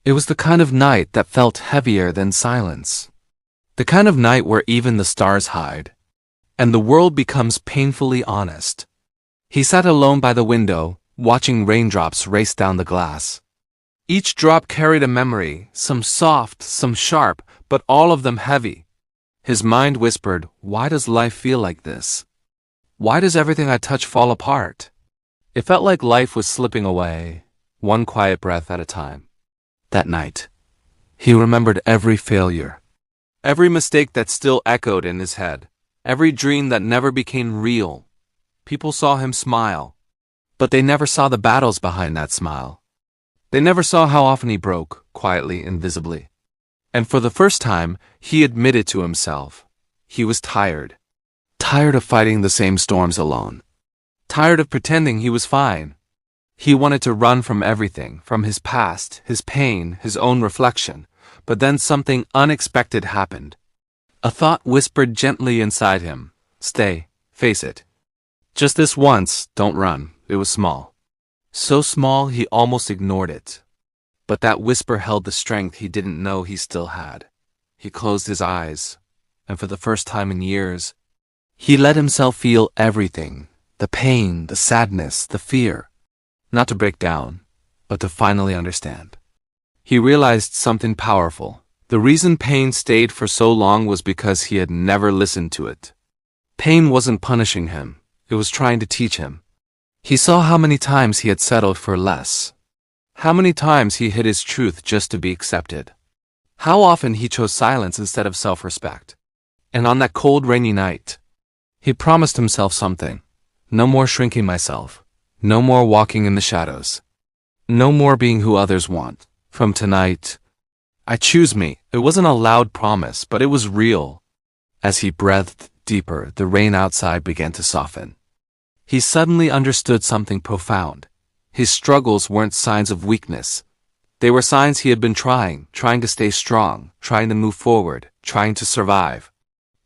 It was the kind of night that felt heavier than silence. The kind of night where even the stars hide, and the world becomes painfully honest. He sat alone by the window, watching raindrops race down the glass. Each drop carried a memory, some soft, some sharp, but all of them heavy. His mind whispered, "Why does life feel like this? Why does everything I touch fall apart?" It felt like life was slipping away, one quiet breath at a time. That night, he remembered every failure, every mistake that still echoed in his head, every dream that never became real. People saw him smile, but they never saw the battles behind that smile. They never saw how often he broke, quietly, invisibly. And for the first time, he admitted to himself, he was tired. Tired of fighting the same storms alone. Tired of pretending he was fine. He wanted to run from everything, from his past, his pain, his own reflection. But then something unexpected happened. A thought whispered gently inside him, "Stay, face it. Just this once, don't run." It was small. So small he almost ignored it. But that whisper held the strength he didn't know he still had. He closed his eyes, and for the first time in years, he let himself feel everything, the pain, the sadness, the fear. Not to break down, but to finally understand. He realized something powerful. The reason pain stayed for so long was because he had never listened to it. Pain wasn't punishing him, it was trying to teach him. He saw how many times he had settled for less. How many times he hid his truth just to be accepted. How often he chose silence instead of self-respect. And on that cold, rainy night, he promised himself something. No more shrinking myself. No more walking in the shadows. No more being who others want. From tonight, I choose me. It wasn't a loud promise, but it was real. As he breathed deeper, the rain outside began to soften. He suddenly understood something profound. His struggles weren't signs of weakness. They were signs he had been trying to stay strong, trying to move forward, trying to survive.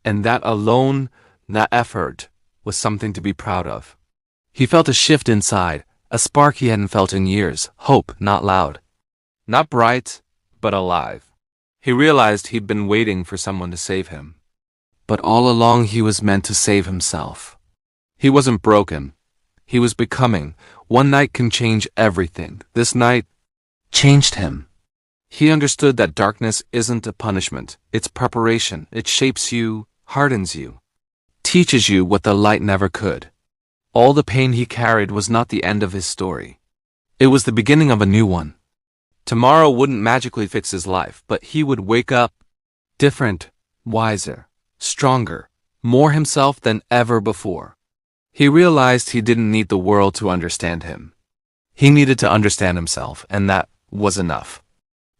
And that alone, that effort, was something to be proud of. He felt a shift inside, a spark he hadn't felt in years, hope not loud. Not bright, but alive. He realized he'd been waiting for someone to save him. But all along he was meant to save himself. He wasn't broken. He was becoming. One night can change everything. This night changed him. He understood that darkness isn't a punishment. It's preparation. It shapes you, hardens you, teaches you what the light never could. All the pain he carried was not the end of his story. It was the beginning of a new one. Tomorrow wouldn't magically fix his life, but he would wake up different, wiser, stronger, more himself than ever before. He realized he didn't need the world to understand him. He needed to understand himself, and that was enough.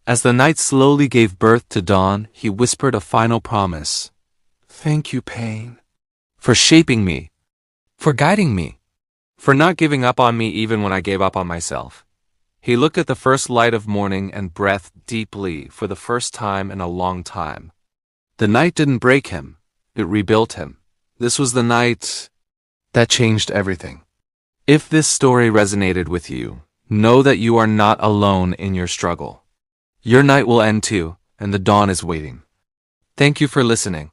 As the night slowly gave birth to dawn, he whispered a final promise. "Thank you, pain, for shaping me, for guiding me, for not giving up on me even when I gave up on myself." He looked at the first light of morning and breathed deeply for the first time in a long time. The night didn't break him, it rebuilt him. This was the night that changed everything. If this story resonated with you, know that you are not alone in your struggle. Your night will end too, and the dawn is waiting. Thank you for listening.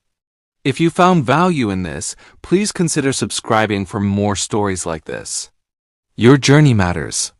If you found value in this, please consider subscribing for more stories like this. Your journey matters.